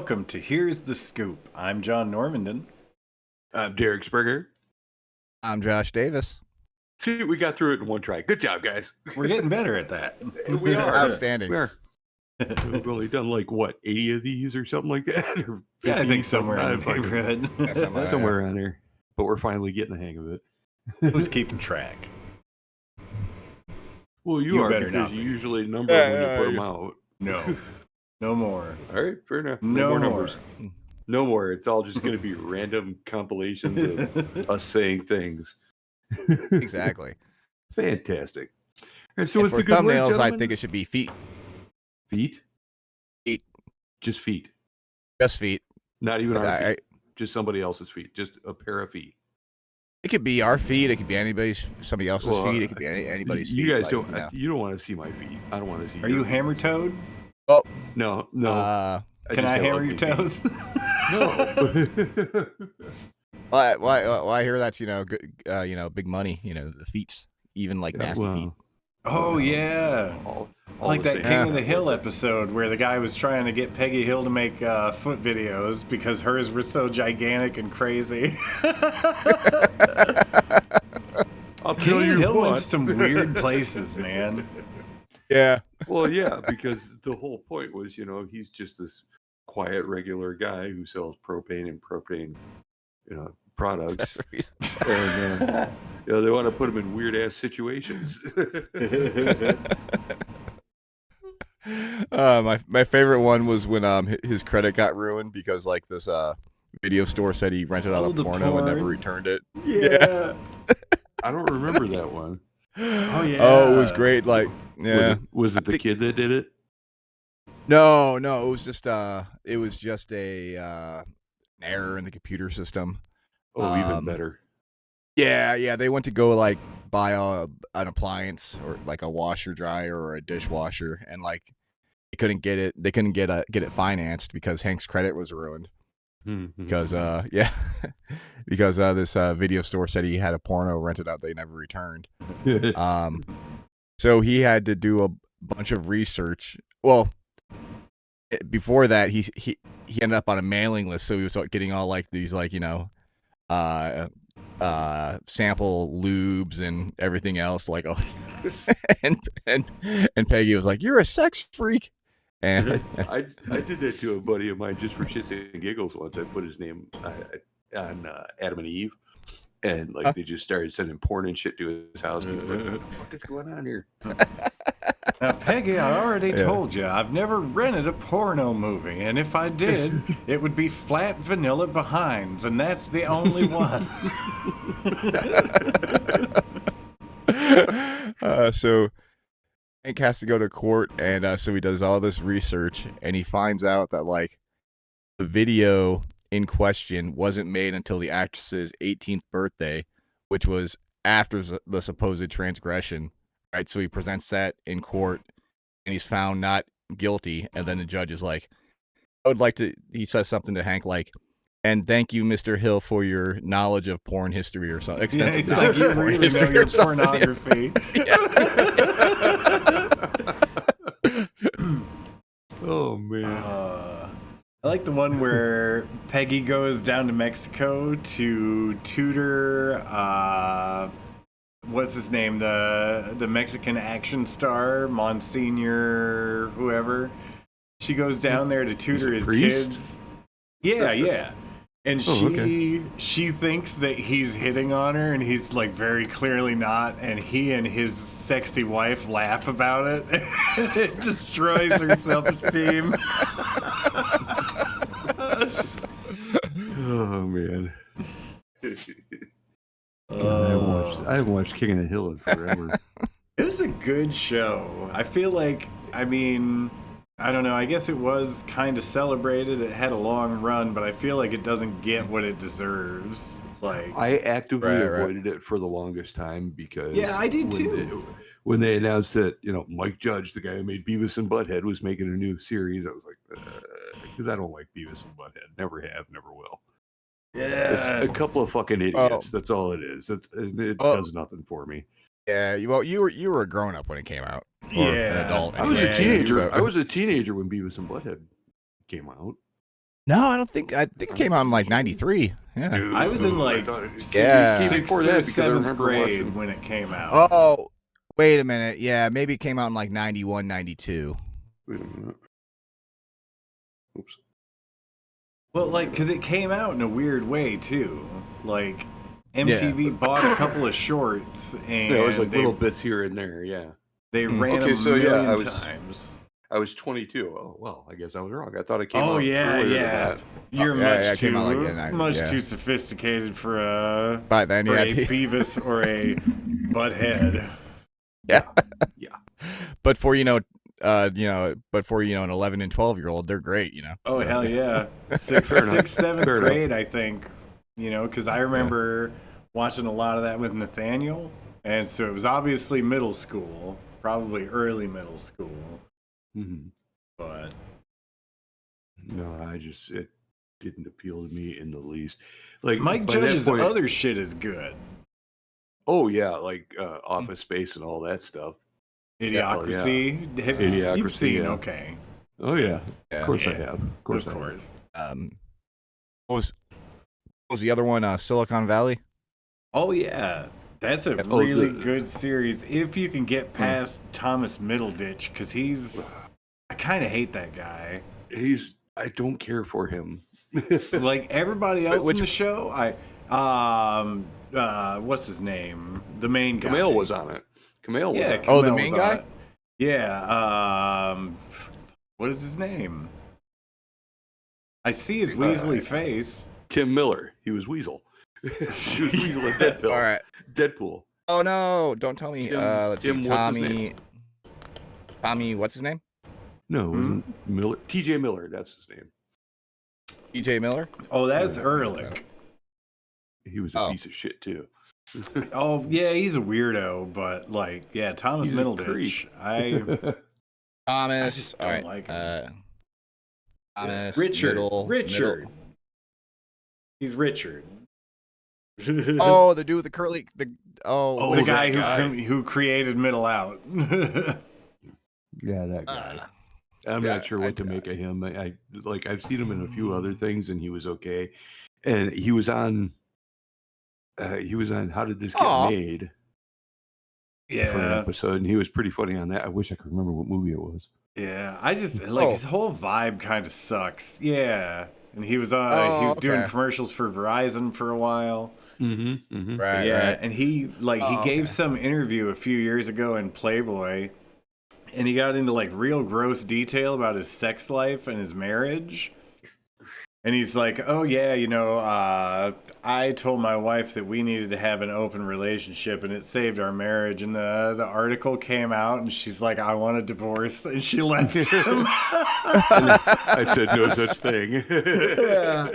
welcome to Here's the Scoop. I'm John Normandin. I'm Derek Springer. I'm Josh Davis. See, we got through it in one try. Good job, guys. We're getting better at that. We are. Outstanding. We are. We've only done like, what, 80 of these or something like that? Or 50, Yeah, I think somewhere in the fucking- neighborhood. somewhere around there. But we're finally getting the hang of it. Who's keeping track? Well, you You are, better because not you be. usually number when you put them yeah. out. No. No more. All right, fair enough. No more more. numbers. No more. It's all just going to be random compilations of us saying things. Exactly. Fantastic. All right, so And what's for the good word, thumbnails, I gentlemen? think it should be feet. Feet? Feet. Just feet. Just feet. Not even our I- feet. Just somebody else's feet. Just a pair of feet. It could be our feet. It could be somebody else's Well, feet. It could be anybody's feet. You guys like, don't. you know. You don't want to see my feet. I don't want to see. Are your you feet. hammer toed? No. Can I hammer your toes? No. Well, I hear that's good, big money. The feets, even like nasty feet. Oh, yeah. all Like the that same. King of the Hill episode where the guy was trying to get Peggy Hill to make foot videos because hers were so gigantic and crazy. I'll King tell of the you Hill went what. to some weird places, man. Yeah. Well, yeah, because the whole point was, he's just this quiet, regular guy who sells propane and propane, products, and they want to put him in weird ass situations. My favorite one was when his credit got ruined because like this video store said he rented out the a porno and never porn. returned it. Yeah. I don't remember that one. Oh, yeah. Oh, it was great. Like, yeah. Was it the think- kid that did it? No, it was just an error in the computer system. Oh, even better. Yeah, they went to go like buy an appliance or like a washer dryer or a dishwasher, and like they couldn't get it. They couldn't get it financed because Hank's credit was ruined. Because because this video store said he had a porno rented out they never returned. So he had to do a bunch of research. Well, before that he ended up on a mailing list, so he was getting all like these like sample lubes and everything else like and Peggy was like, "You're a sex freak." And I did that to a buddy of mine just for shits and giggles once. I put his name on Adam and Eve, and like they just started sending porn and shit to his house. And he's like, "What the fuck is going on here?" Now, Peggy, I already told you, I've never rented a porno movie, and if I did, it would be Flat Vanilla Behinds, and that's the only one. So Hank has to go to court, and so he does all this research, and he finds out that like the video in question wasn't made until the actress's 18th birthday, which was after the supposed transgression, right? So he presents that in court, and he's found not guilty, and then the judge is like, "I would like to," he says something to Hank like, "And thank you, Mr. Hill, for your knowledge of porn history," or something. Yeah, Extensive he's knowledge like, you of porn really know history your or something. pornography. Oh man. I like the one where Peggy goes down to Mexico to tutor, what's his name, the Mexican action star, Monsignor whoever. She goes down there to tutor his priest? kids. Yeah. And she thinks that he's hitting on her, and he's like very clearly not, and he and his sexy wife laugh about it. It destroys her self-esteem. Oh man. I haven't watched King of the Hill in forever. It was a good show. I feel like, I mean, I don't know, I guess it was kind of celebrated. It had a long run, but I feel like it doesn't get what it deserves. Like, I actively Right. avoided it for the longest time because Yeah, I did too. When they announced that Mike Judge, the guy who made Beavis and Butthead, was making a new series, I was like, because I don't like Beavis and Butthead, never have, never will. It's a couple of fucking idiots. That's all it is. It does nothing for me. Yeah, well, you were a grown up when it came out. Or Yeah. an adult. I was Yeah, a teenager. so- I was a teenager when Beavis and Butthead came out. No, I don't think. I think it came out in like '93. Yeah. Dude, I was in like Yeah. It came before that because I 7th remember grade watching. when it came out. Oh, wait a minute. Yeah, maybe it came out in like '91, '92. Wait a minute. Oops. Well, like, because it came out in a weird way too. Like, MTV bought a couple of shorts and Yeah, it was like little bits here and there. Yeah. they ran Okay, them so a yeah, million times. I was 22. Oh well, I guess I was wrong. I thought it came Oh out yeah, earlier than yeah. that. You're it came out like, too sophisticated for a By then, for yeah. a Beavis or a Butthead. Yeah. Yeah. But for an 11 and 12-year-old, they're great. Oh So, hell yeah, sixth, seventh Fair grade, I think. Because I remember watching a lot of that with Nathaniel, and so it was obviously middle school, probably early middle school, Mm-hmm. but No, it didn't appeal to me in the least. Like Mike by that Judge's point- other shit is good. Oh yeah, like Office Space and all that stuff. Idiocracy. Idiocracy, You've seen, yeah. okay. Oh yeah, Yeah. of course I Yeah. have. Of course I have. What was the other one? Silicon Valley. Oh yeah, that's a Oh, really good series if you can get past Thomas Middleditch, because I kind of hate that guy. I don't care for him. Like everybody else Which- in the show, what's his name? The main guy. Kumail was on it. Kumail was on it. Oh, the Kumail main was on guy? it. Yeah. What is his name? I see his Weasley face. Tim Miller. He was Weasel. He was Weasel in Deadpool. All right. Deadpool. Oh no! Don't tell me. Let's Tim, see. what's his Tommy. name? Tommy. What's his name? No, it wasn't Miller. T.J. Miller. That's his name. E.J. Miller. Oh, that's Ehrlich. He was a piece of shit too. Oh yeah, he's a weirdo, but like, yeah, Thomas He's a Middleditch. creep. Thomas. just All don't right. like him. Thomas. Richard. Middle. He's Richard. Oh, the dude with the curly. The guy who created Middle Out. Yeah, that guy. I'm yeah, not sure what to make of him. I've seen him in a few other things, and he was okay. And he was on. How Did This Get Made? For an Yeah, episode, and he was pretty funny on that. I wish I could remember what movie it was. yeah. I just like his whole vibe kind of sucks. Yeah, and he was doing commercials for Verizon for a while. Mm-hmm. Right. Yeah, Right. and he gave some interview a few years ago in Playboy, and he got into like real gross detail about his sex life and his marriage. And he's like, "Oh yeah, I told my wife that we needed to have an open relationship, and it saved our marriage." And the article came out, and she's like, "I want a divorce," and she left him. I said no such thing. Yeah.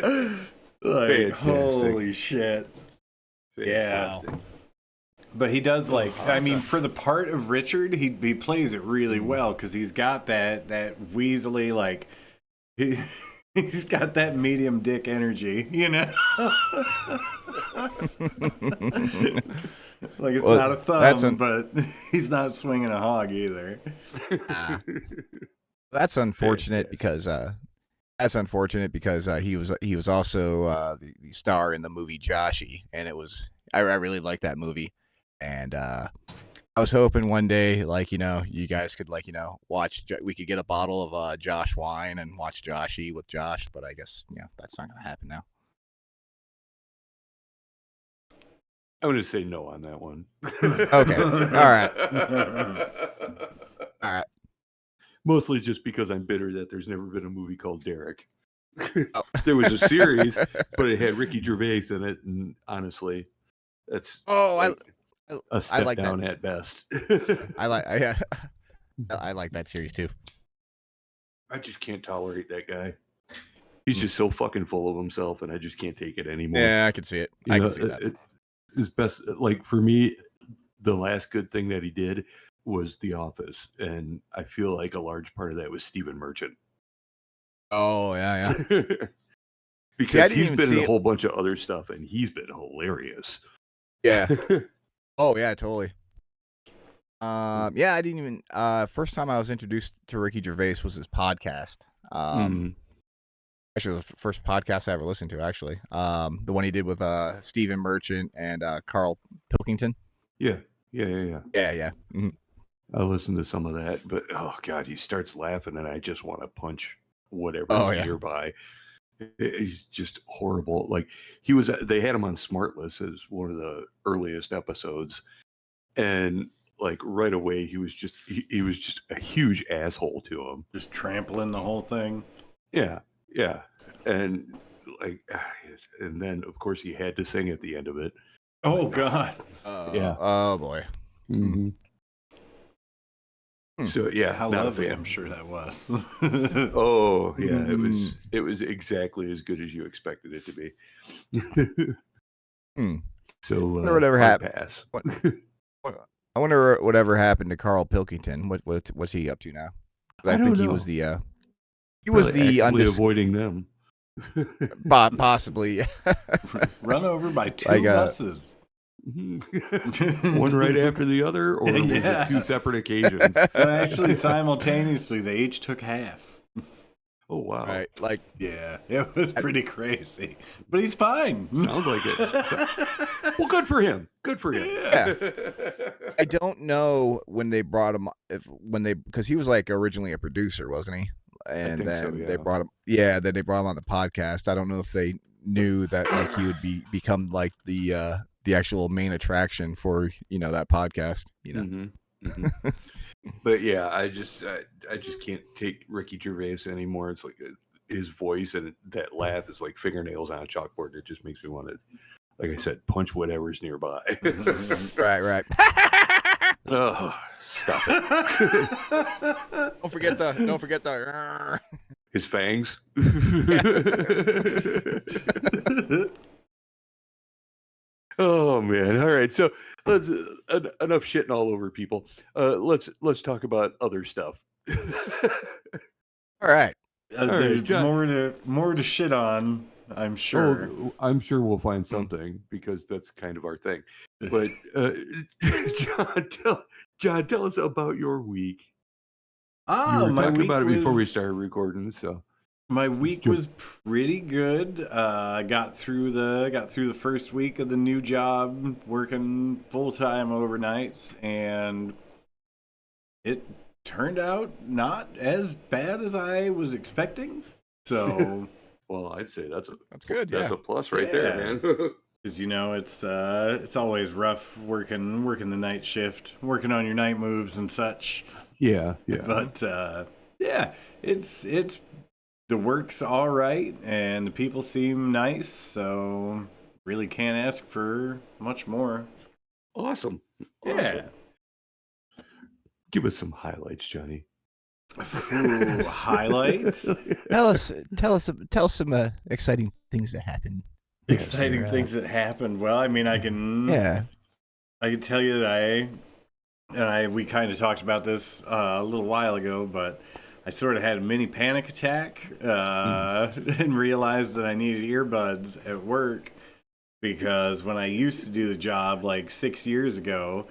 Like, Fantastic. holy shit. Yeah. But he does for the part of Richard, he plays it really well because he's got that Weasley he's got that medium dick energy, Like it's not a thumb, but he's not swinging a hog either. That's unfortunate because he was also the star in the movie Joshy, and I really liked that movie, and I was hoping one day you guys could we could get a bottle of Josh wine and watch Joshy with Josh, but I guess that's not gonna happen now. I'm going to say no on that one. Okay, all right. Mostly just because I'm bitter that there's never been a movie called Derek. There was a series, but it had Ricky Gervais in it, and honestly, that's a step like down that. at best. I like that series too. I just can't tolerate that guy. He's just so fucking full of himself, and I just can't take it anymore. Yeah, I can see it. I can see that. His best, for me, the last good thing that he did was The Office, and I feel like a large part of that was Stephen Merchant. Oh yeah. Because he's been in a whole bunch of other stuff, and he's been hilarious. Yeah. Oh yeah, totally. I didn't even. First time I was introduced to Ricky Gervais was his podcast. Actually, the first podcast I ever listened to. Actually, the one he did with Stephen Merchant and Carl Pilkington. Yeah. Yeah. Mm-hmm. I listened to some of that, but oh god, he starts laughing, and I just want to punch whatever is nearby. He's just horrible. Like they had him on Smartless as one of the earliest episodes, and like right away he was just a huge asshole to him, just trampling the whole thing. Yeah, and like, and then of course he had to sing at the end of it. Oh god. Yeah. Oh boy. Mm-hmm. So yeah, how lovely I'm sure that was. Oh yeah, it was exactly as good as you expected it to be. So I wonder whatever happened. Pass. I wonder whatever happened to Carl Pilkington. What's he up to now? I think he was the avoiding them. Possibly. Run over by two buses. One right after the other, or was it two separate occasions? Well, actually, simultaneously, they each took half. Oh wow! Right, yeah, it was pretty crazy, but he's fine. Sounds like it. Well, good for him. Good for him. Yeah. I don't know when they brought him because he was like originally a producer, wasn't he? And then they brought him. Yeah, then they brought him on the podcast. I don't know if they knew that like he would become like the actual main attraction for that podcast. But yeah, I just can't take Ricky Gervais anymore. It's like his voice and that laugh is like fingernails on a chalkboard. It just makes me want to, like I said, punch whatever's nearby. Right. Oh, stop it! Don't forget the his fangs. Oh man! All right, so let's enough shitting all over people. Let's talk about other stuff. All right. There's more to shit on. I'm sure. Oh, I'm sure we'll find something because that's kind of our thing. But John, tell us about your week. Oh, you were talking about it before we started recording, so. My week was pretty good. I got through the first week of the new job, working full-time overnights, and it turned out not as bad as I was expecting. So, well, I'd say that's good. That's a plus right there, man. Because it's always rough working the night shift, working on your night moves and such. Yeah. But it's the work's all right, and the people seem nice, so really can't ask for much more. Awesome. Yeah. Give us some highlights, Johnny. Ooh, highlights? Tell us some exciting things that happened. Exciting things that happened. Well, I mean, I can tell you that we kind of talked about this a little while ago, but I sort of had a mini panic attack and realized that I needed earbuds at work because when I used to do the job like 6 years ago,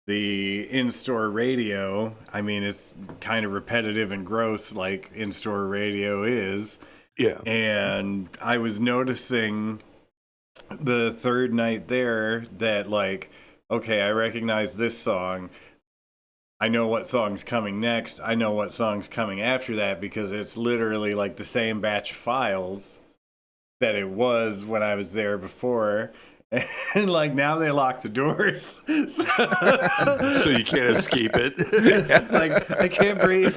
the in-store radio, I mean, it's kind of repetitive and gross like in-store radio is. Yeah. And I was noticing the third night there that like, okay, I recognize this song. I know what song's coming next. I know what song's coming after that because it's literally like the same batch of files that it was when I was there before. And like now they lock the doors. So you can't escape it. It's like I can't breathe.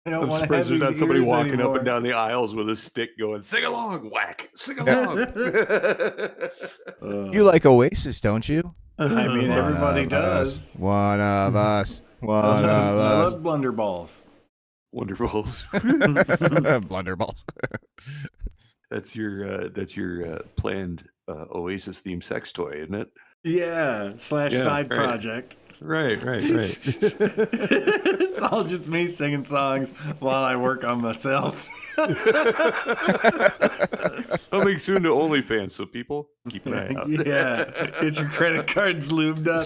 I don't want to have these not somebody walking anymore. up and down the aisles with a stick going, sing along, whack, sing along. You like Oasis, don't you? I mean, everybody does. One of us. I love blunderballs. Wonderfuls. Blunderballs. That's your planned Oasis themed sex toy, isn't it? Yeah, side project. Right. It's all just me singing songs while I work on myself. Coming soon to OnlyFans, so people keep an eye out. Yeah, get your credit cards lubed up,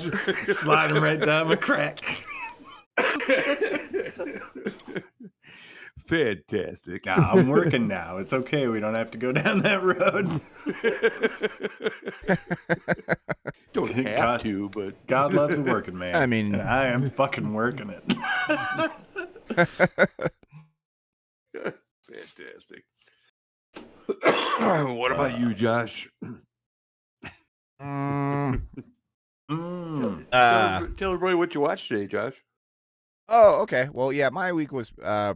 slide them right down my crack. Fantastic. Nah, I'm working now. It's okay. We don't have to go down that road. Don't have God, to, but God loves a working man. I mean- and I am fucking working it. fantastic. What about you, Josh? Mm, Tell everybody what you watched today, Josh. oh, okay. Well, yeah, my week was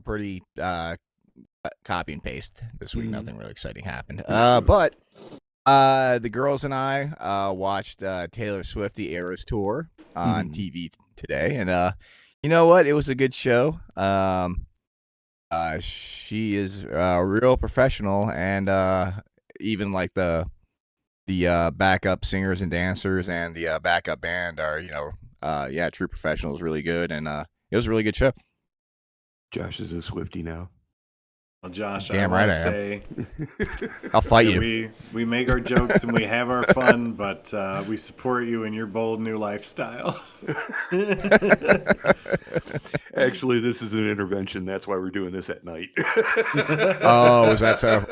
pretty copy and paste this week. Nothing really exciting happened. But the girls and I watched Taylor Swift the Eras Tour on TV today, and you know what? It was a good show. She is a real professional, and even like the backup singers and dancers and the backup band are, true professionals, really good, and it was a really good show. Josh is a Swiftie now. Well, Josh, Damn I right want I to am. say I'll fight that you. we make our jokes and we have our fun, but we support you in your bold new lifestyle. Actually, this is an intervention. That's why we're doing this at night. Oh, is that so?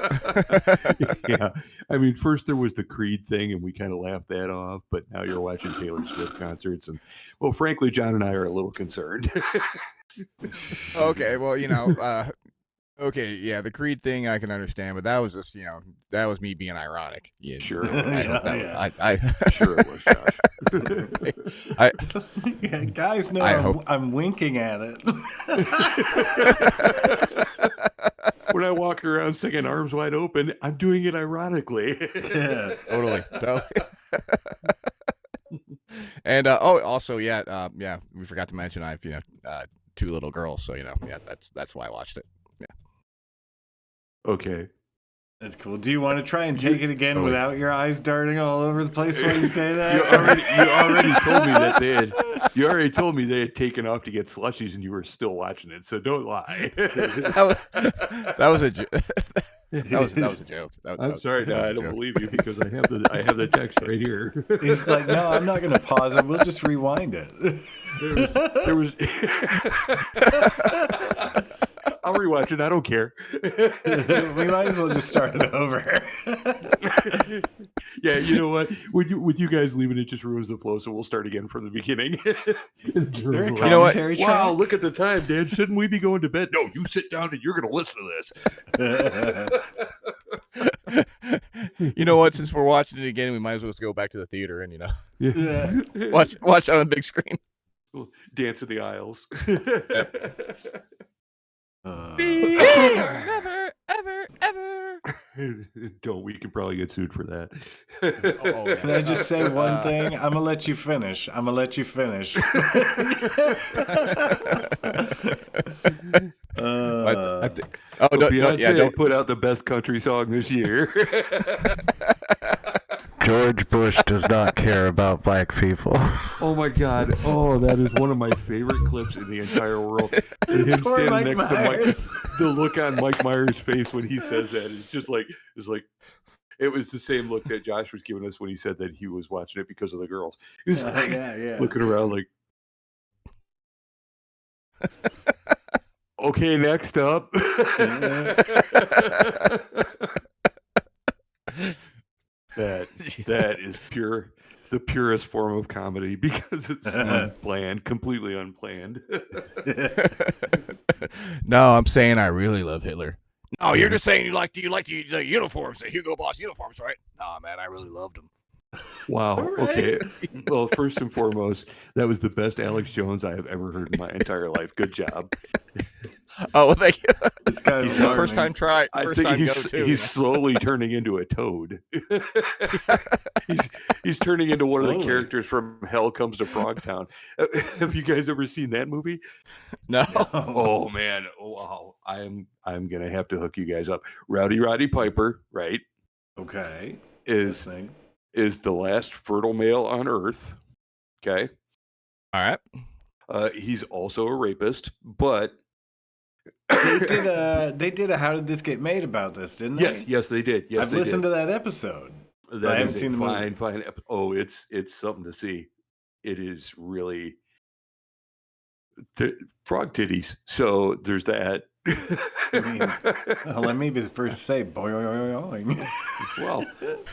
Yeah. I mean, first there was the Creed thing, and we kind of laughed that off. But now you're watching Taylor Swift concerts, and well, frankly, John and I are a little concerned. Okay, well, okay, yeah, the Creed thing I can understand, but that was just, that was me being ironic. Yeah, Sure. I hope that Yeah. was, Sure it was, Josh. Yeah, guys know I hope- I'm winking at it. When I walk around singing arms wide open, I'm doing it ironically. Yeah. Totally. And also, yeah, we forgot to mention I have two little girls, so that's why I watched it. Okay. That's cool. Do you want to try and take it again without your eyes darting all over the place while you say that? You already told me that they had. You already told me they had taken off to get slushies, and you were still watching it. So don't lie. That was a joke. That was a joke. I'm sorry, no, I don't believe you because I have the text right here. He's like, no, I'm not going to pause it. We'll just rewind it. There was. I'll rewatch it. I don't care. We might as well just start it over. Yeah, you know what? With you guys leaving, it just ruins the flow. So we'll start again from the beginning. You know what? Wow, look at the time, Dan. Shouldn't we be going to bed? No, you sit down and you're going to listen to this. You know what? Since we're watching it again, we might as well just go back to the theater and Yeah. watch on the big screen. Dance in the aisles. Never, ever, ever. Don't. We could probably get sued for that. Yeah. Can I just say one thing? I'm gonna let you finish. Oh, Beyonce put out the best country song this year. George Bush does not care about black people. Oh my God! Oh, that is one of my favorite clips in the entire world. And him Poor standing Mike next Myers. to Mike. The look on Mike Myers' face when he says that is just like it was the same look that Josh was giving us when he said that he was watching it because of the girls. He was like, yeah. looking around like. Okay, next up. That is the purest form of comedy because it's unplanned, completely unplanned. No, I'm saying I really love Hitler. No, you're just saying you like the uniforms, the Hugo Boss uniforms, right? Nah, man, I really loved them. Wow. Right. Okay. Well, first and foremost, that was the best Alex Jones I have ever heard in my entire life. Good job. Oh, well, thank you. It's kind of First time try. I First think time he's, go too. he's slowly turning into a toad. he's turning into one of the characters from Hell Comes to Frogtown. Have you guys ever seen that movie? No. Oh man! Oh, wow! I'm gonna have to hook you guys up. Roddy Piper, right? Okay. Is the last fertile male on Earth. Okay. All right. He's also a rapist, but They did a How Did This Get Made about this, didn't they? yes, they did. Yes, I've listened to that episode. That I haven't is seen the movie. fine. Oh, it's something to see. It is really. frog titties. So there's that. I mean, let me be the first to say, boing.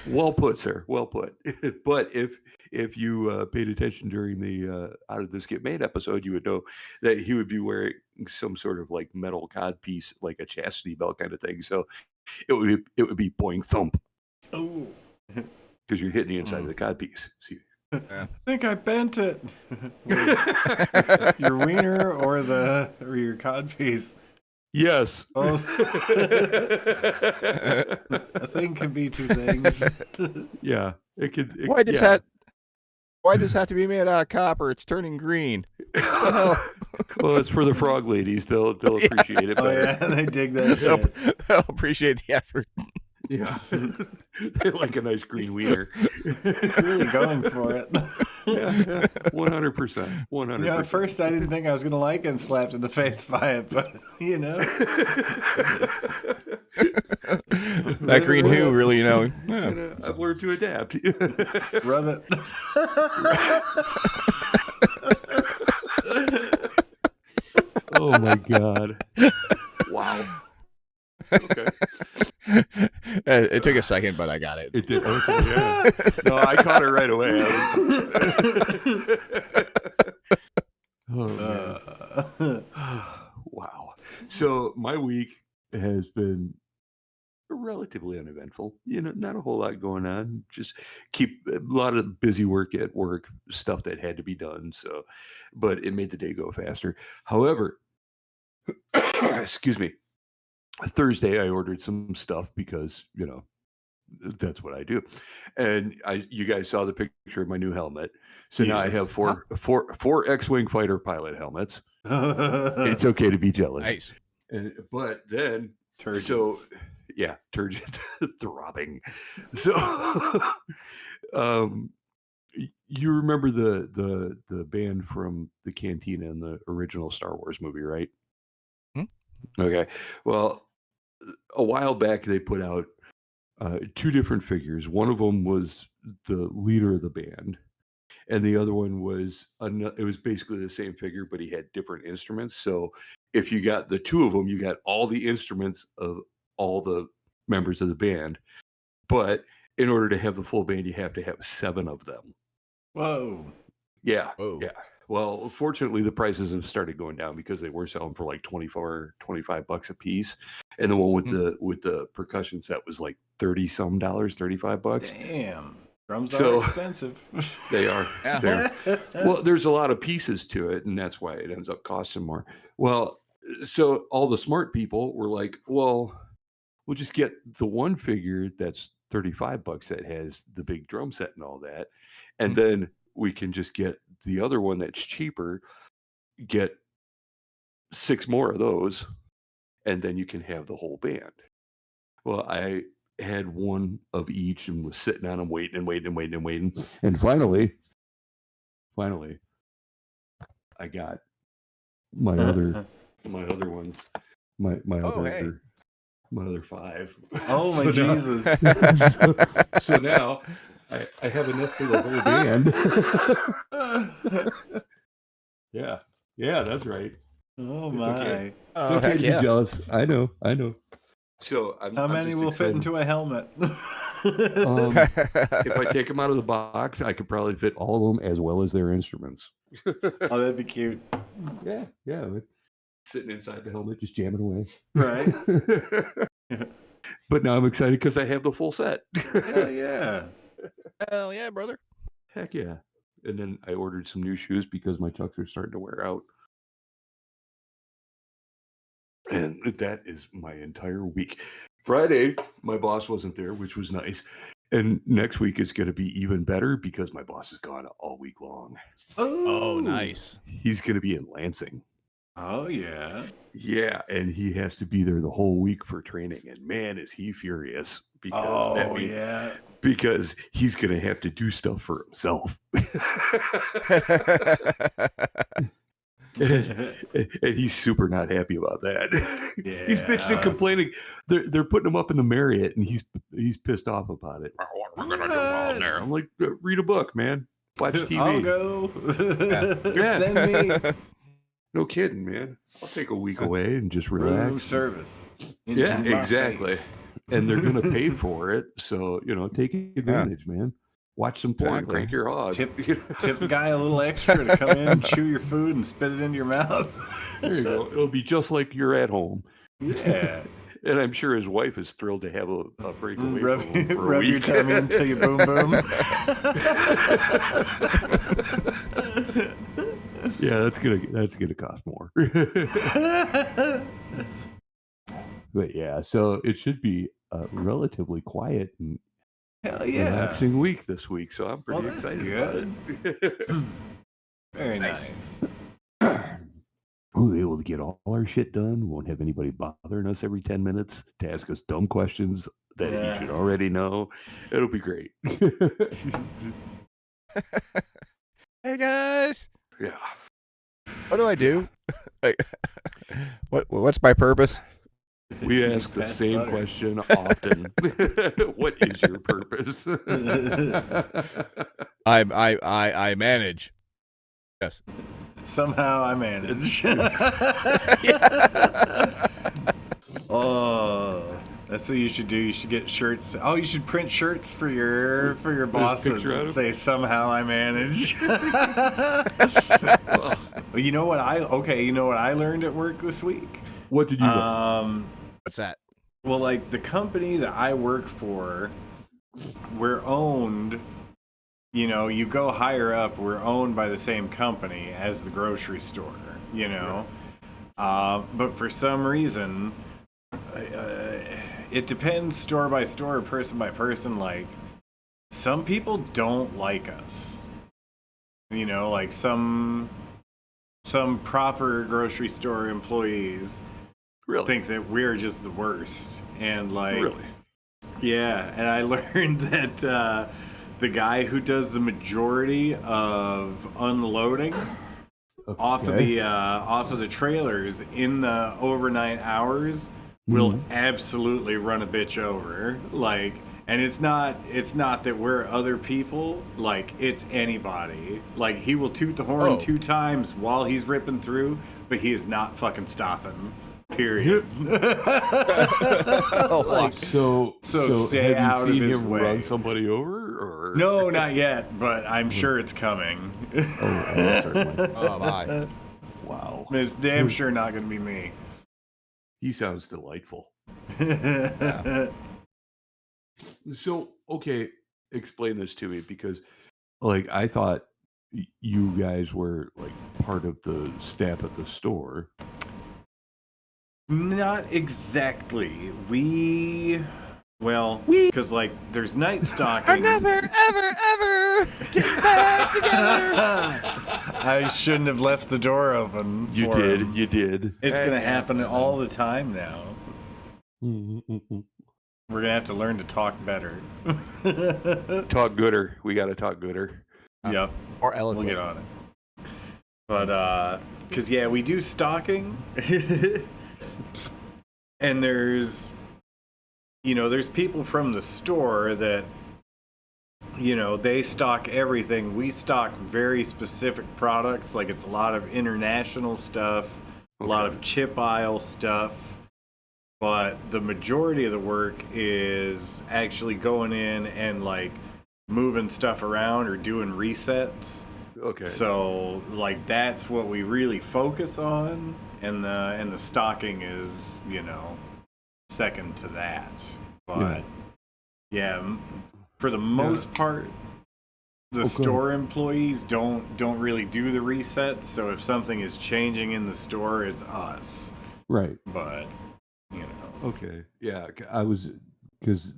Well put, sir. Well put. But if you paid attention during the How Did This Get Made episode, you would know that he would be wearing some sort of like metal cod piece, like a chastity belt kind of thing. So it would be boing thump. Oh, because you're hitting the inside of the cod piece. See. I think I bent it. Your wiener or your cod piece? Yes. Both. A thing can be two things. Yeah, it could. Why does this have to be made out of copper? It's turning green. Well, it's for the frog ladies. They'll appreciate it better. Oh yeah, they dig that shit. They'll appreciate the effort. Yeah, they like a nice green wiener. It's really going for it. Yeah, 100%. 100%. You know, at first I didn't think I was gonna like it and slapped in the face by it, but you know, that green hue really, Yeah, I've learned to adapt. rub it. Oh my god! Wow. Okay. It took a second, but I got it. It did. Okay, yeah. No, I caught it right away. Wow. So my week has been relatively uneventful. Not a whole lot going on. Just keep a lot of busy work at work, stuff that had to be done. So, but it made the day go faster. However, excuse me. Thursday, I ordered some stuff because, that's what I do. And you guys saw the picture of my new helmet. So now I have four X-Wing fighter pilot helmets. It's okay to be jealous. Nice. But then, Turgid. so yeah, turgid, throbbing. So, you remember the band from the Cantina in the original Star Wars movie, right? Okay. Well, a while back they put out two different figures. One of them was the leader of the band, and the other one was it was basically the same figure, but he had different instruments. So if you got the two of them, you got all the instruments of all the members of the band. But in order to have the full band, you have to have 7 of them. Whoa. Yeah. Whoa. Yeah. Well, fortunately, the prices have started going down because they were selling for like $25 a piece, and the one with the percussion set was like $30-some, $35. Damn. Drums are expensive. They are. Yeah. Well, there's a lot of pieces to it, and that's why it ends up costing more. Well, so all the smart people were like, well, we'll just get the one figure that's $35 that has the big drum set and all that, and then we can just get the other one that's cheaper, get 6 more of those, and then you can have the whole band. Well, I had one of each and was sitting on them waiting. And finally, I got my other ones, my other 5. Oh my Jesus. So now I have enough for the whole band. Yeah, that's right. Oh It's my. okay. Oh, It's okay heck to be yeah. jealous. I know. So How many will fit into a helmet? If I take them out of the box, I could probably fit all of them as well as their instruments. Oh, that'd be cute. Yeah. Sitting inside the helmet, just jamming away. Right. But now I'm excited because I have the full set. Hell yeah. Hell yeah, brother. Heck yeah. And then I ordered some new shoes because my chucks are starting to wear out. And that is my entire week. Friday, my boss wasn't there, which was nice. And next week is going to be even better because my boss is gone all week long. Oh, nice. He's going to be in Lansing. Oh yeah. Yeah, and he has to be there the whole week for training. And man, is he furious. Because yeah. Because he's going to have to do stuff for himself. And he's super not happy about that. Yeah. He's bitching and complaining. They're putting him up in the Marriott, and he's pissed off about it. What am I gonna do while I'm there? I'm like, read a book, man. Watch TV. I'll go. Yeah. Send me. No kidding, man. I'll take a week away and just relax. Room service. Yeah, exactly. And they're going to pay for it. So, take advantage, man. Watch some porn, Exactly. crank your hog. Tip the guy a little extra to come in and chew your food and spit it into your mouth. There you go. It'll be just like you're at home. Yeah. And I'm sure his wife is thrilled to have a break away from him for a Rub week. your tummy until you boom boom. Yeah, that's gonna cost more. But yeah, so it should be a relatively quiet and Hell yeah. relaxing week this week. So I'm pretty Well, that's excited about it. Very nice. We'll be able to get all our shit done. Won't have anybody bothering us every 10 minutes to ask us dumb questions that you should already know. It'll be great. Hey guys, Yeah. what do I do? What's my purpose? We ask the Pass same butter. question often. What is your purpose? I manage. Yes. Somehow I manage. Oh, that's what you should do. You should get shirts. Oh, you should print shirts for your bosses picture of and him? say somehow I manage. Well, you know what I learned at work this week? What did you learn? What's that? Well, like the company that I work for, we're owned. You go higher up, we're owned by the same company as the grocery store, But for some reason, it depends store by store, person by person. Like, some people don't like us. Like some proper grocery store employees Really? think that we're just the worst. And like, Really? yeah, and I learned that the guy who does the majority of unloading off of the trailers in the overnight hours will absolutely run a bitch over. Like, and it's not that we're other people, like it's anybody. Like, he will toot the horn 2 times while he's ripping through, but he is not fucking stopping. Period. Like, so stay have out you of seen his him way. run somebody over? Or No, not yet, but I'm sure it's coming. Oh, certainly. Oh my. Wow. It's damn sure not going to be me. He sounds delightful. Yeah. So, okay, explain this to me, because like I thought you guys were like part of the staff at the store. Not exactly. Because like there's night stocking. Never, ever get back together. I shouldn't have left the door open. You for did. him. You did. It's going to happen all the time now. We're going to have to learn to talk better. Talk gooder. We got to talk gooder. Yep. Or We'll eloquent. get on it. But, because, yeah, we do stocking. And there's people from the store that, they stock everything. We stock very specific products. Like, it's a lot of international stuff, a lot of chip aisle stuff. But the majority of the work is actually going in and, like, moving stuff around or doing resets. Okay. So, like, that's what we really focus on, and the stocking is, second to that. But yeah, for the most part, the store employees don't really do the resets. So if something is changing in the store, it's us. Right. But Okay. Yeah, I was because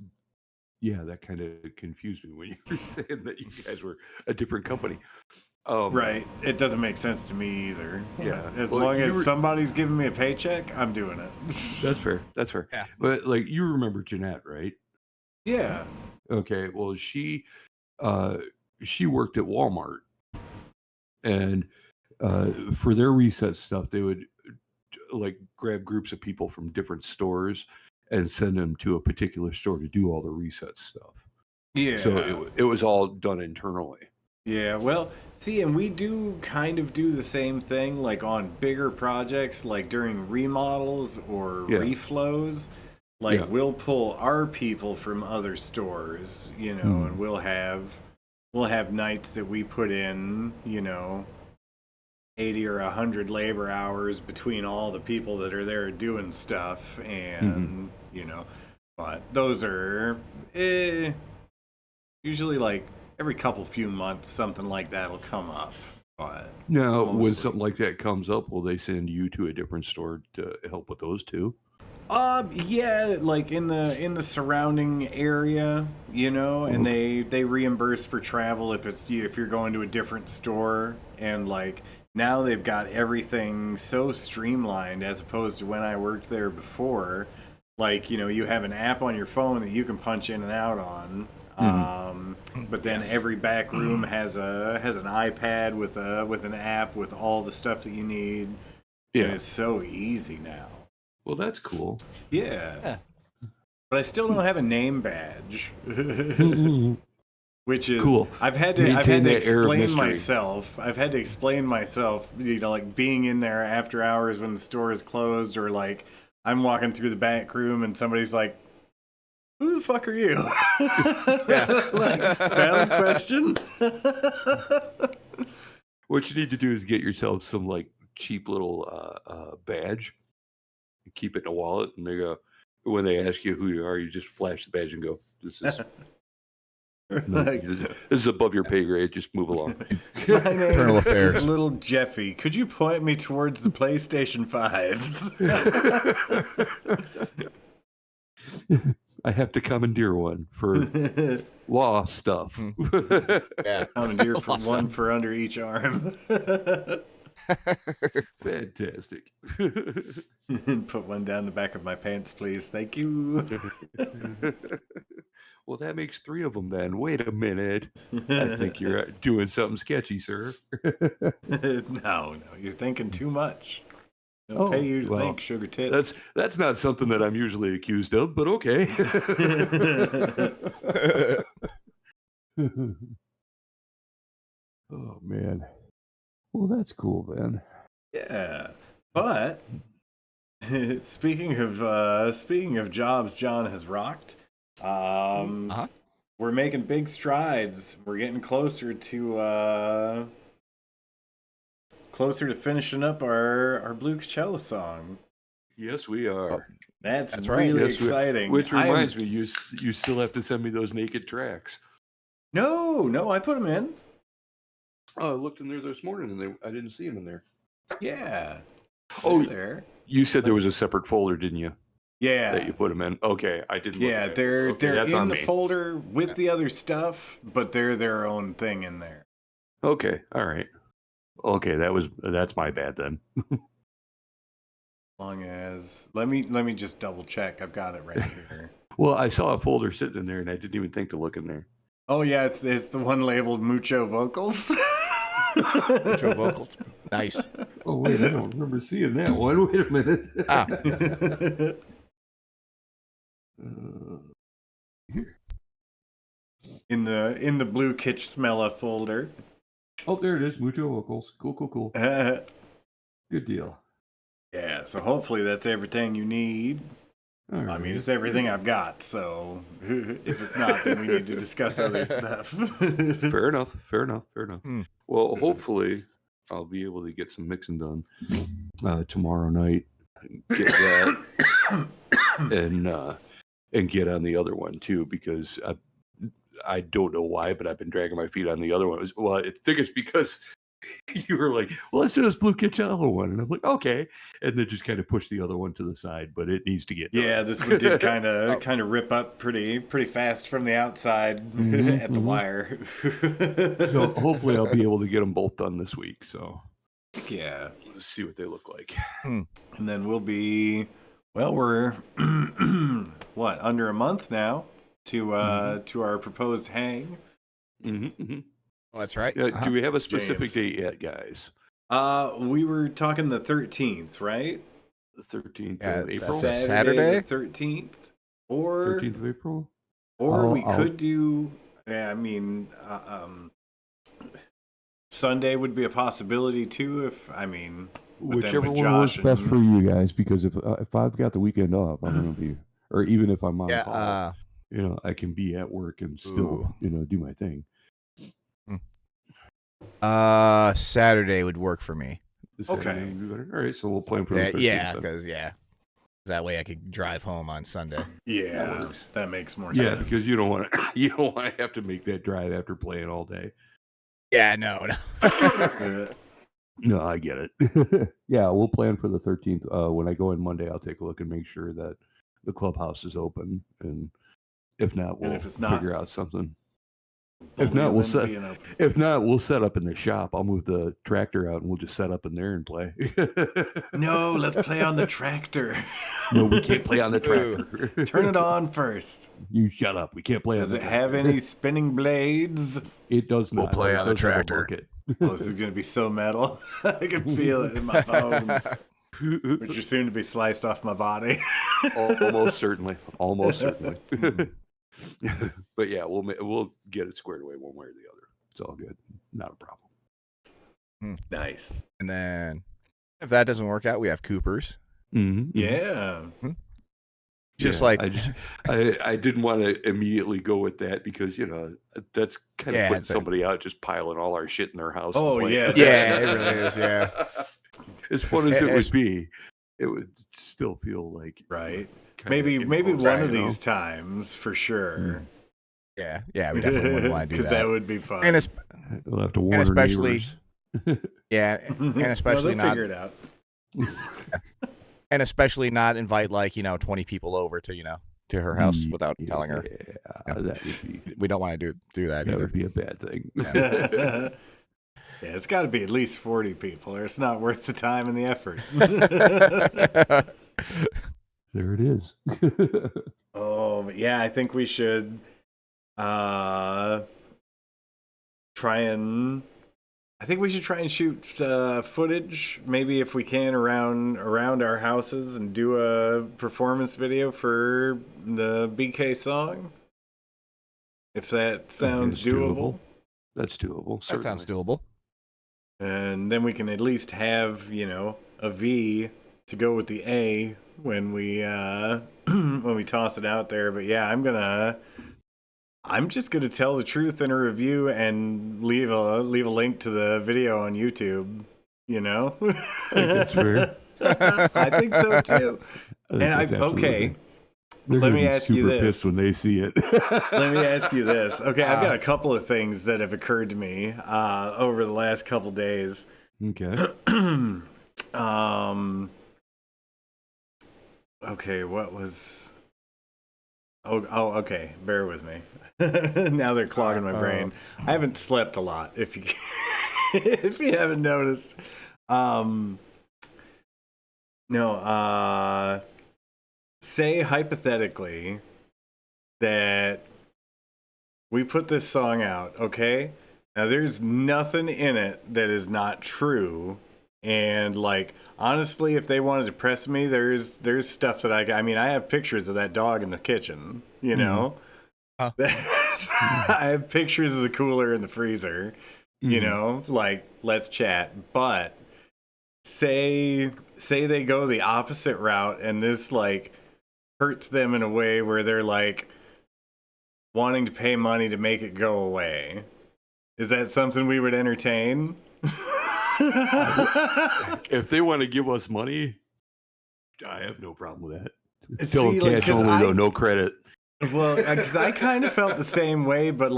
that kind of confused me when you were saying that you guys were a different company. Right. It doesn't make sense to me either. Yeah. As long as somebody's giving me a paycheck, I'm doing it. That's fair. That's fair. Yeah. But like, you remember Jeanette, right? Yeah. Okay. Well, she worked at Walmart, and for their reset stuff, they would like grab groups of people from different stores and send them to a particular store to do all the reset stuff. Yeah. So it was all done internally. Yeah, well, see, and we do kind of do the same thing, like on bigger projects, like during remodels or Yeah. reflows. Like, we'll pull our people from other stores, and we'll have nights that we put in, 80 or 100 labor hours between all the people that are there doing stuff, and but those are usually like every few months something like that'll come up. But Now, when mostly, something like that comes up, will they send you to a different store to help with those too? yeah, like in the surrounding area, and they reimburse for travel if you're going to a different store, and like now they've got everything so streamlined as opposed to when I worked there before. Like, you have an app on your phone that you can punch in and out on. But then every back room has an iPad with an app with all the stuff that you need. Yeah. And it's so easy now. Well, that's cool. Yeah. But I still don't have a name badge. Which is Cool. I've had to Maintain that air of explain mystery. myself. I've had to explain myself, like being in there after hours when the store is closed, or like I'm walking through the back room and somebody's like, "Who the fuck are you?" Like, valid question. What you need to do is get yourself some like cheap little badge, keep it in a wallet, and they go when they ask you who you are, you just flash the badge and go, "This is Like, this is above your pay grade. Just move along." my name Internal affairs. is Little Jeffy. Could you point me towards the PlayStation 5s? I have to commandeer one for law stuff. Yeah. Commandeer for one for under each arm. Fantastic. Put one down the back of my pants, please. Thank you. Well, that makes 3 of them then. Wait a minute. I think you're doing something sketchy, sir. No, you're thinking too much. They'll pay you to think, sugar tits. That's not something that I'm usually accused of, but okay. Oh man. Well, that's cool then. Yeah, but speaking of jobs John has rocked, we're making big strides. We're getting closer to finishing up our Blue Coachella song. Yes, we are. That's right. really Yes, exciting. Which reminds me, you still have to send me those naked tracks. No, I put them in. Oh, I looked in there this morning and I didn't see them in there. Yeah. Oh, there. You said there was a separate folder, didn't you? Yeah. That you put them in. Okay, I didn't. Yeah, look at they're okay, that's in on the me. folder with the other stuff, but they're their own thing in there. Okay, all right. Okay, that's my bad then. Long as let me just double check. I've got it right here. Well, I saw a folder sitting in there and I didn't even think to look in there. Oh yeah, it's the one labeled Mucho Vocals. Mucho vocals. Nice. Oh wait, I don't remember seeing that one. Wait a minute. Here. in the Blue Kitsch Smella folder. Oh, there it is. Mucho vocals. Cool. Good deal. Yeah, so hopefully that's everything you need. All right. I mean, it's everything I've got, so if it's not, then we need to discuss other stuff. Fair enough. Hmm. Well, hopefully I'll be able to get some mixing done tomorrow night. Get that and get on the other one too, because I don't know why, but I've been dragging my feet on the other one. Well, I think it's because you were like, well, let's do this Blue Coachella one. And I'm like, okay. And then just kind of push the other one to the side, but it needs to get done. Yeah, this one did kind of rip up pretty fast from the outside at the wire. So hopefully I'll be able to get them both done this week. So yeah, let's see what they look like. And then we'll be, well, we're what, under a month now to our proposed hang. Oh, that's right. Do we have a specific date yet, guys? We were talking the 13th, right? The 13th Yeah, of April? that's Saturday? The 13th. Or 13th of April? we could do, yeah, I mean, Sunday would be a possibility too. If I mean, Whichever with one works Josh best and- for you guys, because if I've got the weekend off, I'm gonna be, or even if I'm on call, I can be at work and still, do my thing. Saturday would work for me. Okay. All right, so we'll plan for the 13th. Yeah, because that way I could drive home on Sunday. Yeah, that makes more sense. Yeah, because you don't want to have to make that drive after playing all day. Yeah, no. No, I get it. Yeah, we'll plan for the 13th. When I go in Monday, I'll take a look and make sure that the clubhouse is open, and if not, we'll figure out something. If not, we'll set up in the shop. I'll move the tractor out, and we'll just set up in there and play. No, let's play on the tractor. No, we can't play on the tractor. Turn it on first. You shut up. We can't play on the tractor. Does it have any spinning blades? It does not. We'll play on the tractor. Oh, this is going to be so metal. I can feel it in my bones. Which are soon to be sliced off my body. Almost certainly. But yeah, we'll get it squared away one way or the other. It's all good. Not a problem. Nice. And then if that doesn't work out, we have Cooper's. Mm-hmm. Yeah. I didn't want to immediately go with that because that's kind of putting somebody out just piling all our shit in their house. Oh yeah, yeah, it really is. Yeah. As fun as it would be, it would still feel like right. Maybe one of these times for sure. Yeah, we definitely wouldn't want to do that. Because that would be fun. And we'll have to warn especially, neighbors. Yeah, and especially they'll figure it out. And especially not invite 20 people over to her house without telling her. Yeah, that would be. We don't want to do that either. That would be a bad thing. Yeah, it's got to be at least 40 people, or it's not worth the time and the effort. There it is. Oh, yeah, I think we should try and shoot footage, maybe if we can, around our houses and do a performance video for the BK song. If that sounds doable. That's doable. That sounds doable. And then we can at least have, a V to go with the A when we when we toss it out there. But yeah, I'm just gonna tell the truth in a review and leave a link to the video on YouTube. I think that's fair. I think so too. Let me ask you this. Pissed when they see it. Let me ask you this. Okay, I've got a couple of things that have occurred to me over the last couple days. Okay. Okay, what was? Oh, okay. Bear with me. Now they're clogging my brain. I haven't slept a lot. If you if you haven't noticed, no. Say hypothetically that we put this song out. Okay, now there's nothing in it that is not true, and honestly, if they wanted to press me, there's stuff that I have pictures of that dog in the kitchen, I have pictures of the cooler and the freezer, let's chat. But say they go the opposite route and this hurts them in a way where they're wanting to pay money to make it go away. Is that something we would entertain? If they want to give us money, I have no problem with that. Tell them cash only, though, no credit. Well, because I kind of felt the same way, but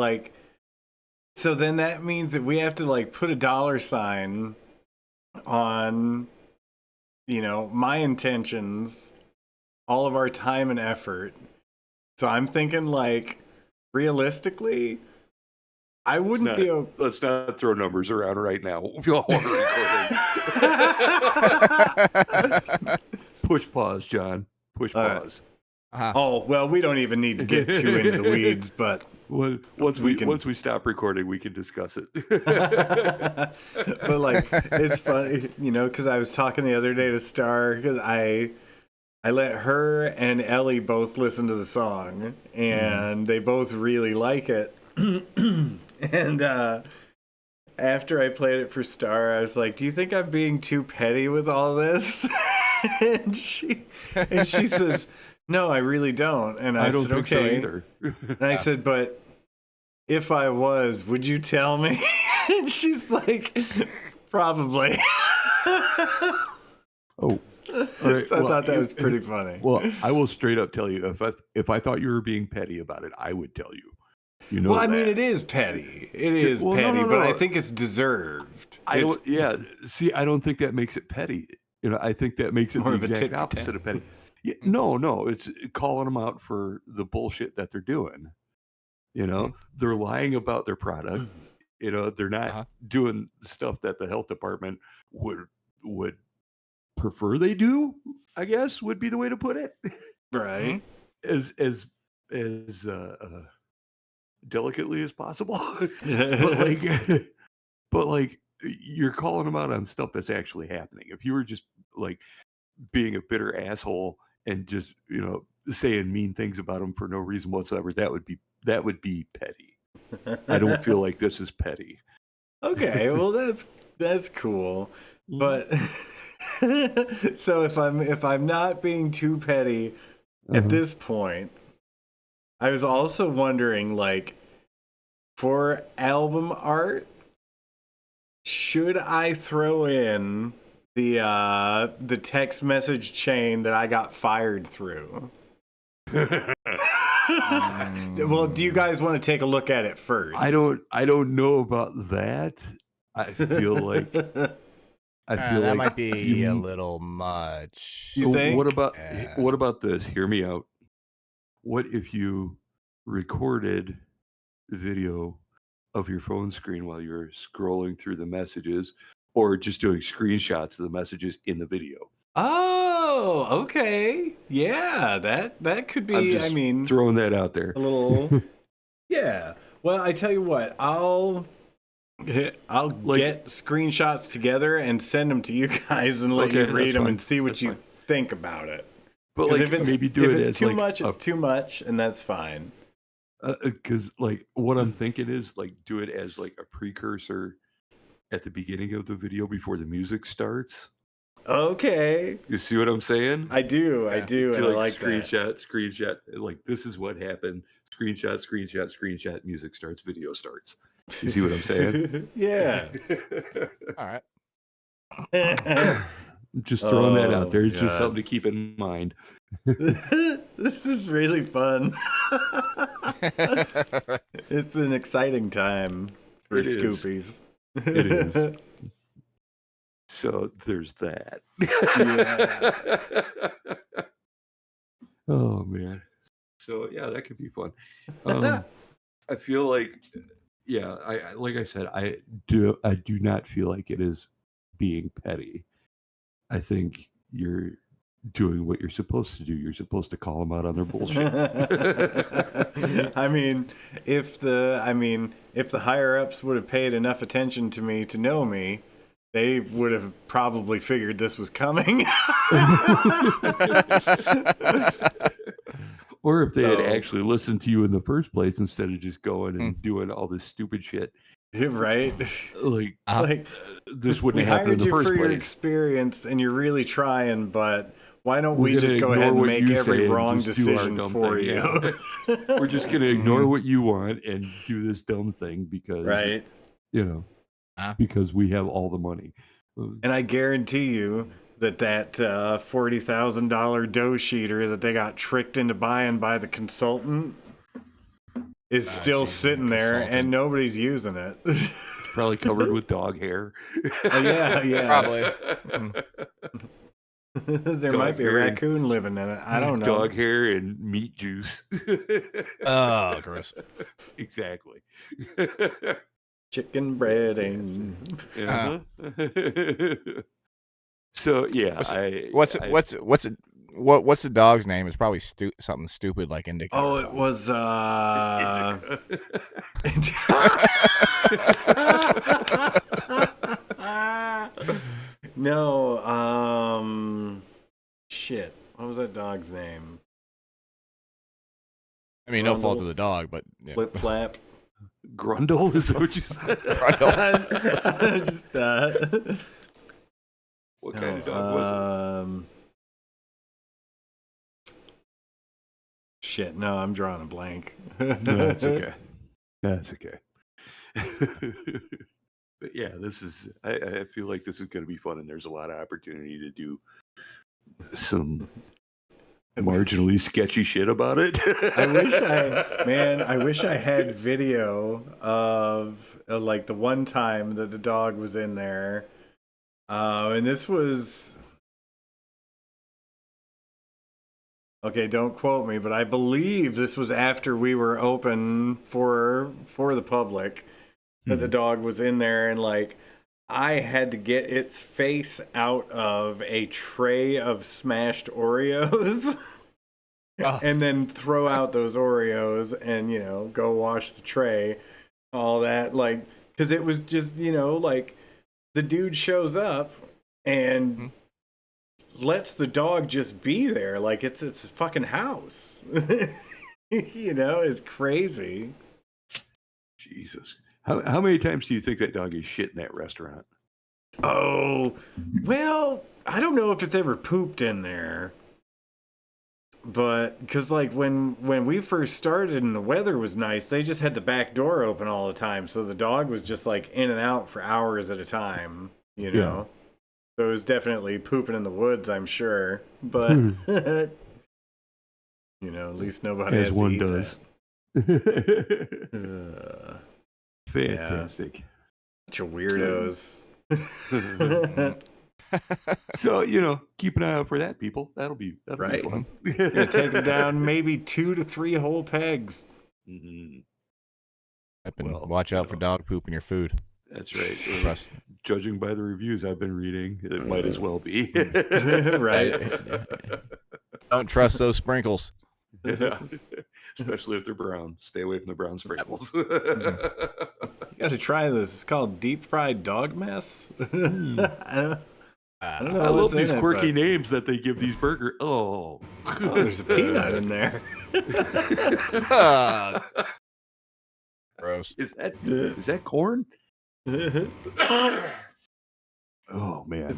so then that means that we have to put a $sign on, my intentions, all of our time and effort. So I'm thinking realistically, I wouldn't be. Let's not throw numbers around right now. If you all want to record. Push pause, John. Push pause. Uh-huh. Oh well, we don't even need to get too into the weeds, but once we stop recording, we can discuss it. But it's funny, because I was talking the other day to Star because I let her and Ellie both listen to the song, and they both really like it. And after I played it for Star, I was like, "Do you think I'm being too petty with all this?" and she says, "No, I really don't." And I don't said, think so "Okay." either. And I said, "But if I was, would you tell me?" And she's like, "Probably." Oh, all right. So I thought that was pretty funny. Well, I will straight up tell you if I thought you were being petty about it, I would tell you. You know. Well, I mean, that. it is petty. It is Well, petty, no. but I think it's deserved. I don't. Yeah. See, I don't think that makes it petty. I think that makes it More the of a tit exact for opposite tat. of petty. Yeah, no. It's calling them out for the bullshit that they're doing. They're lying about their product. They're not doing stuff that the health department would prefer they do. I guess would be the way to put it. Right. As delicately as possible. but like you're calling them out on stuff that's actually happening. If you were just like being a bitter asshole and just saying mean things about them for no reason whatsoever, that would be petty. I don't feel like this is petty. Okay, well that's cool. But so if I'm not being too petty at this point, I was also wondering, like, for album art, should I throw in the text message chain that I got fired through? Well, do you guys want to take a look at it first? I don't know about that. I feel like that might be a little much. You think? What about this? Hear me out. What if you recorded the video of your phone screen while you're scrolling through the messages, or just doing screenshots of the messages in the video? Oh, okay. Yeah, that could be. I'm just throwing that out there. A little. Yeah. Well, I tell you what, I'll get screenshots together and send them to you guys and let you read them and see what you think about it. But like, maybe do it as too much, it's too much, and that's fine. Because like what I'm thinking is like do it as like a precursor at the beginning of the video before the music starts. Okay. You see what I'm saying? I do, and I like screenshot. Like this is what happened. Screenshot. Music starts. Video starts. You see what I'm saying? Yeah. All right. Just throwing that out there. It's just something to keep in mind. This is really fun. It's an exciting time for Scoopies. It is. So there's that. Yeah. Oh man. So yeah, that could be fun. I feel like, I like I said, I do not feel like it is being petty. I think you're doing what you're supposed to do. You're supposed to call them out on their bullshit. I mean, if the higher ups would have paid enough attention to me to know me, they would have probably figured this was coming. Or if they had actually listened to you in the first place instead of just going and doing all this stupid shit. Right? Like this wouldn't happen in the first place. We hired you for your experience, and you're really trying, but why don't we just go ahead and make every wrong decision for you? Yeah. We're just going to ignore what you want and do this dumb thing because, because we have all the money. And I guarantee you that $40,000 dough sheeter that they got tricked into buying by the consultant is still sitting there and nobody's using it. It's probably covered with dog hair. Yeah. Probably. There might be a raccoon living in it. I don't know. Dog hair and meat juice. Oh, gross. Exactly. Chicken breading. So yeah, what's the dog's name? It's probably something stupid like Indica. Oh, it was no, shit. What was that dog's name? I mean, no fault of the dog, but Flip Flap. Grundle? Is that what you said? Just, What kind of dog was Shit, no, I'm drawing a blank. it? No, that's okay. That's okay. But yeah, this is. I feel like this is going to be fun, and there's a lot of opportunity to do some marginally sketchy shit about it. I wish I had video of like the one time that the dog was in there. And this was, okay, don't quote me, but I believe this was after we were open for the public, that the dog was in there, and like I had to get its face out of a tray of smashed Oreos. And then throw out those Oreos and, go wash the tray, all that, like, because it was just, like, the dude shows up and lets the dog just be there, like it's a fucking house. It's crazy. Jesus. How many times do you think that dog is shit in that restaurant? Oh, well, I don't know if it's ever pooped in there. But because like when we first started and the weather was nice, they just had the back door open all the time, so the dog was just like in and out for hours at a time. So it was definitely pooping in the woods, I'm sure. But at least nobody As has one to eat does. Fantastic. Bunch of weirdos. So keep an eye out for that, people. That'll be fun. Gonna take them down maybe 2 to 3 whole pegs. Mm-hmm. Watch out for dog poop in your food. That's right. Judging by the reviews I've been reading, it might as well be. Right. Don't trust those sprinkles. Yeah. Especially if they're brown. Stay away from the brown sprinkles. You got to try this. It's called deep fried dog mess. I don't know. I love these quirky names that they give these burgers. Oh, there's a peanut in there. Gross. Is that corn? Oh man,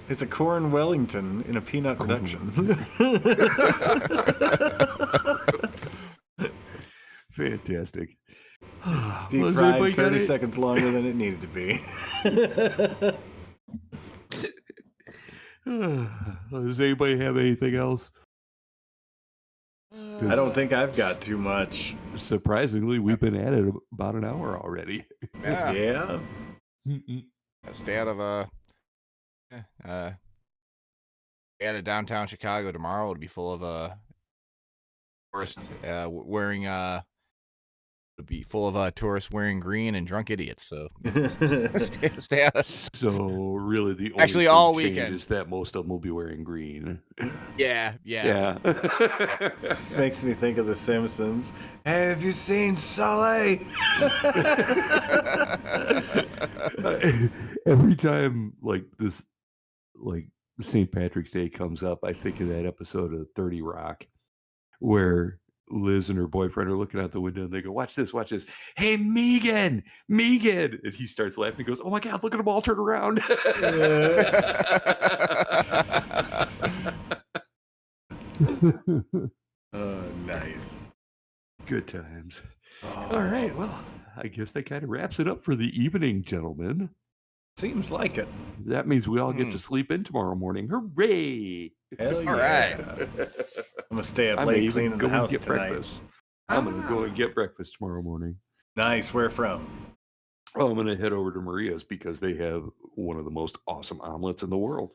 it's a corn Wellington in a peanut production. Fantastic. Deep fried 30 seconds longer than it needed to be. Does anybody have anything else? I don't think I've got too much. Surprisingly, we've been at it about an hour already. Yeah. Stay out of out of downtown Chicago tomorrow. It'll be full of tourists wearing would be full of tourists wearing green and drunk idiots. So stay out of. So really, the only actually all weekend is that most of them will be wearing green. Yeah. This makes me think of The Simpsons. Hey, have you seen Sully? Every time like St. Patrick's Day comes up, I think of that episode of 30 Rock where Liz and her boyfriend are looking out the window and they go, watch this. Hey, Megan. And he starts laughing and goes, oh my God, look at them all turn around. Oh, nice. Good times. All right. Well, I guess that kind of wraps it up for the evening, gentlemen. Seems like it. That means we all get to sleep in tomorrow morning. Hooray! Hell yeah. All right. I'm going to stay up late cleaning the house tonight. Breakfast. I'm going to go and get breakfast tomorrow morning. Nice. Where from? Oh, I'm going to head over to Maria's because they have one of the most awesome omelets in the world.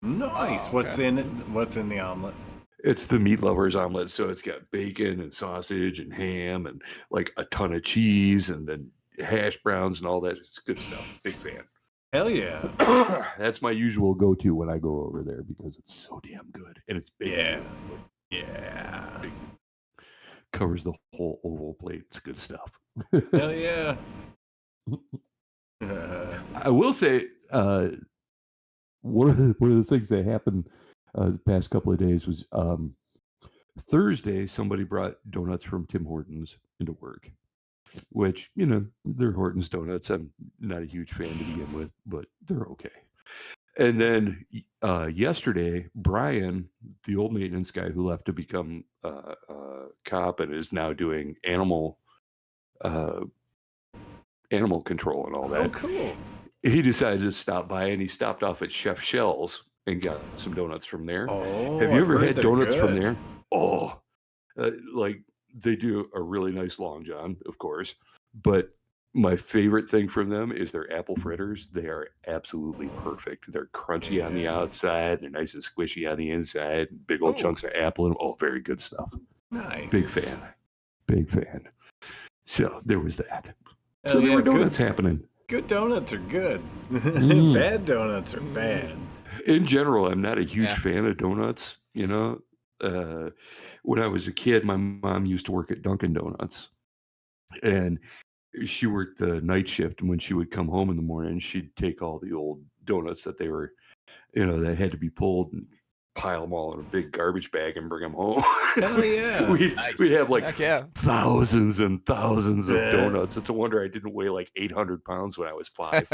Nice. Oh, What's in it? What's in the omelet? It's the meat lovers omelet. So it's got bacon and sausage and ham and like a ton of cheese and then hash browns and all that. It's good stuff. Big fan. Hell yeah. That's my usual go-to when I go over there because it's so damn good. And it's big. Yeah. Big. Covers the whole oval plate. It's good stuff. Hell yeah. I will say, one of the things that happened the past couple of days was Thursday, somebody brought donuts from Tim Hortons into work. which, you know, they're Horton's Donuts. I'm not a huge fan to begin with, but they're okay. And then yesterday, Brian, the old maintenance guy who left to become a cop and is now doing animal control and all that. Oh, cool. He decided to stop by, and he stopped off at Chef Shell's and got some donuts from there. Oh, have you ever I've heard had they're donuts from good. there? Oh, like they do a really nice Long John, of course, but my favorite thing from them is their apple fritters. They are absolutely perfect. They're crunchy on the outside. They're nice and squishy on the inside. Big old chunks of apple. And, oh, very good stuff. Nice. Big fan. Big fan. So there was that. So Oh, there yeah, were donuts happening. Good donuts are good. Mm. Bad donuts are bad. In general, I'm not a huge fan of donuts. You know, when I was a kid, my mom used to work at Dunkin' Donuts. And she worked the night shift, and when she would come home in the morning, she'd take all the old donuts that they were, you know, that had to be pulled and pile them all in a big garbage bag and bring them home. Hell yeah. We'd have like Heck yeah. thousands and thousands of Yeah. donuts. It's a wonder I didn't weigh like 800 pounds when I was 5.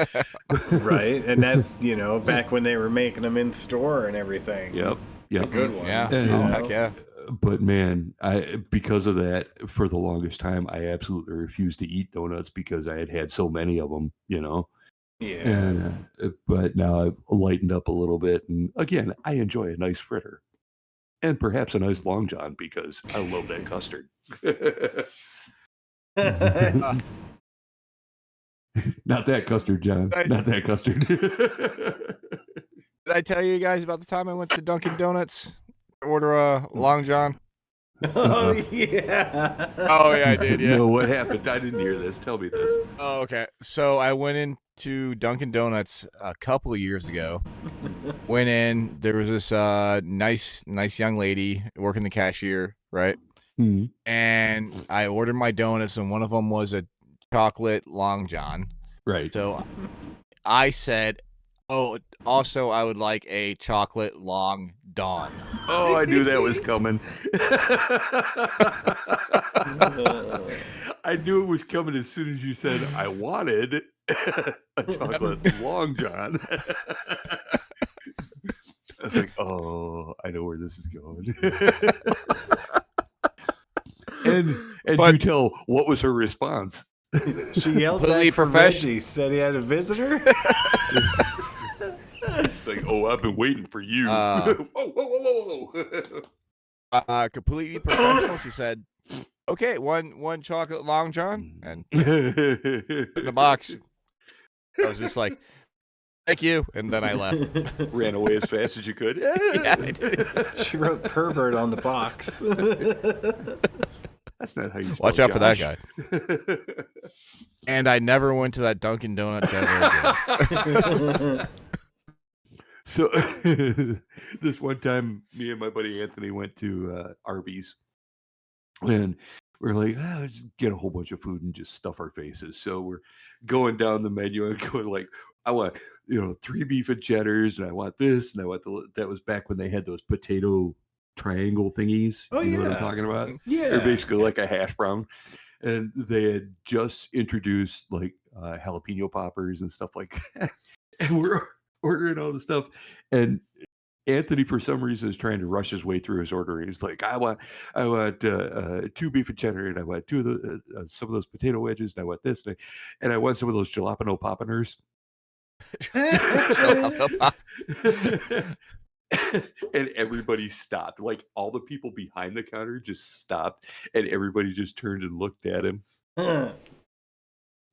Right, and that's, you know, back when they were making them in store and everything. Yep. The good ones. Yeah. And, you know? Heck yeah. But man, because of that, for the longest time, I absolutely refused to eat donuts because I had so many of them, you know. Yeah. And but now I've lightened up a little bit, and again, I enjoy a nice fritter, and perhaps a nice Long John because I love that custard. Not that custard, John. Not that custard. Did I tell you guys about the time I went to Dunkin' Donuts to order a Long John? Oh, yeah. Oh, yeah, I did, yeah. No, what happened? I didn't hear this. Tell me this. Oh, okay. So I went into Dunkin' Donuts a couple of years ago. Went in. There was this nice young lady working the cashier, right? Mm-hmm. And I ordered my donuts, and one of them was a chocolate Long John. Right. So I said, "Oh, also I would like a chocolate Long Dawn." Oh, I knew that was coming. I knew it was coming as soon as you said I wanted a chocolate Long John. I was like, oh, I know where this is going. and But- you tell, what was her response? She yelled Completely back from professional. Reggie, said he had a visitor. It's like, oh, I've been waiting for you. Whoa. Completely professional. She said, "Okay, one chocolate Long John," and put it in the box. I was just like, "Thank you," and then I left. Ran away as fast as you could. Yeah, I did. She wrote pervert on the box. That's not how you spell Watch out for that Josh. guy. And I never went to that Dunkin' Donuts ever again. So this one time, me and my buddy Anthony went to Arby's, and we're like, let's just get a whole bunch of food and just stuff our faces. So we're going down the menu and going like, I want, 3 beef and cheddars, and I want this, and I want that was back when they had those potato triangle thingies. Oh, you know what yeah. I'm talking about? Yeah. They're basically like a hash brown. And they had just introduced like jalapeno poppers and stuff like that. And we're ordering all the stuff. And Anthony, for some reason, is trying to rush his way through his order. He's like, I want 2 beef and cheddar, and I want 2 of the some of those potato wedges, and I want this, and I want some of those jalapeno poppers. And everybody stopped. Like all the people behind the counter just stopped, and everybody just turned and looked at him. And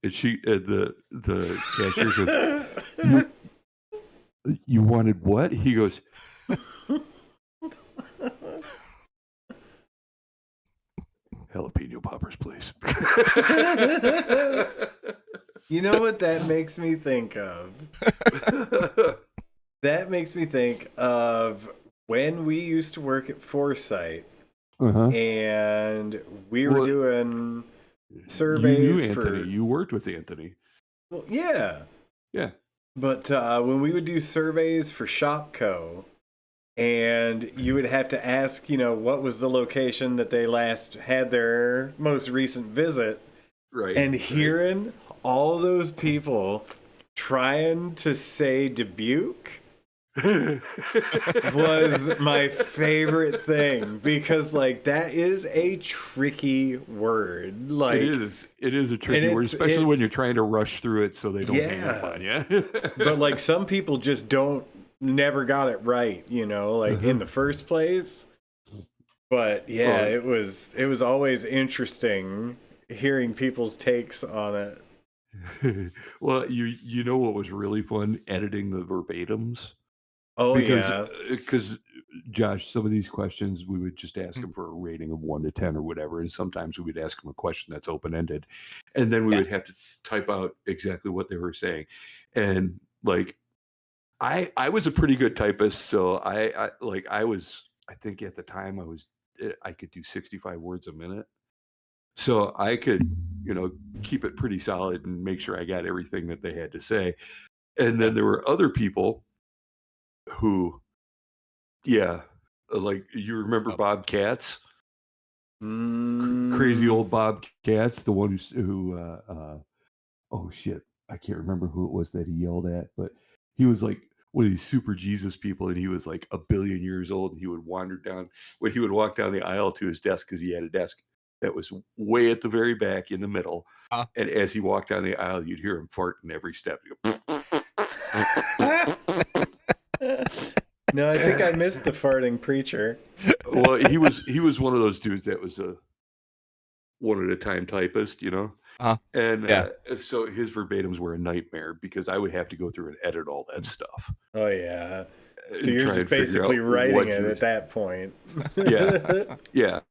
she, the cashier goes, "You wanted what?" He goes, "Jalapeno poppers, please." You know what that makes me think of? That makes me think of when we used to work at Foresight, and we were doing surveys you knew for. Anthony. You worked with Anthony. Well, yeah. Yeah. But when we would do surveys for Shopco, and you would have to ask, what was the location that they last had their most recent visit, Right. And hearing all those people trying to say Dubuque was my favorite thing, because like that is a tricky word. Like it is a tricky word, especially when you're trying to rush through it so they don't hang up on you. But like some people just never got it right, like in the first place. But yeah, it was always interesting hearing people's takes on it. Well, you know what was really fun? Editing the verbatims. Oh, Because Josh, some of these questions we would just ask them for a rating of 1 to 10 or whatever, and sometimes we would ask them a question that's open ended, and then we would have to type out exactly what they were saying. And like, I was a pretty good typist, so I think at the time I could do 65 words a minute, so I could keep it pretty solid and make sure I got everything that they had to say. And then there were other people who, like, you remember Bob Katz? Crazy old Bob Katz, the one who oh shit, I can't remember who it was that he yelled at, but he was like one of these super Jesus people, and he was like 1 billion years old, and he would walk down the aisle to his desk, because he had a desk that was way at the very back in the middle. And as he walked down the aisle, you'd hear him farting every step. No, I think I missed the farting preacher. Well, he was one of those dudes that was a one-at-a-time typist, and so his verbatims were a nightmare, because I would have to go through and edit all that stuff. Oh yeah, so you're just basically writing it at that point. Yeah.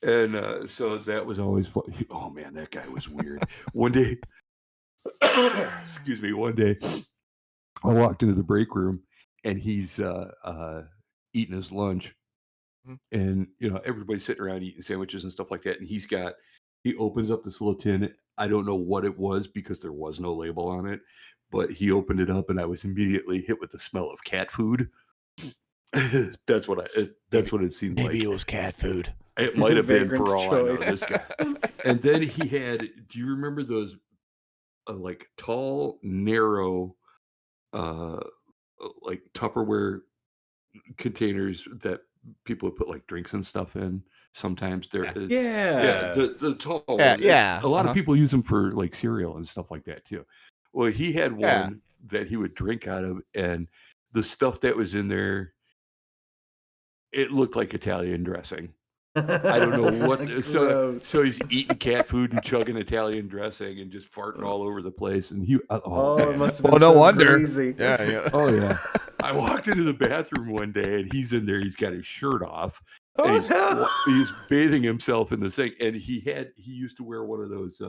And so that was always fun. Oh man, that guy was weird. One day, one day I walked into the break room, and he's eating his lunch, and everybody's sitting around eating sandwiches and stuff like that, and he opens up this little tin. I don't know what it was, because there was no label on it, but he opened it up, and I was immediately hit with the smell of cat food. That's what it seemed like. Maybe it was cat food. It might have been, for all I know, this guy. And then he had, do you remember those like tall, narrow, like Tupperware containers that people would put like drinks and stuff in? Sometimes they're the tall one. A lot of people use them for like cereal and stuff like that too. Well, he had one that he would drink out of, and the stuff that was in there, it looked like Italian dressing. I don't know what. So he's eating cat food and chugging Italian dressing and just farting all over the place. And he, it must have been no wonder. Crazy. Yeah. Oh yeah. I walked into the bathroom one day, and he's in there. He's got his shirt off. He's bathing himself in the sink, and he used to wear one of those.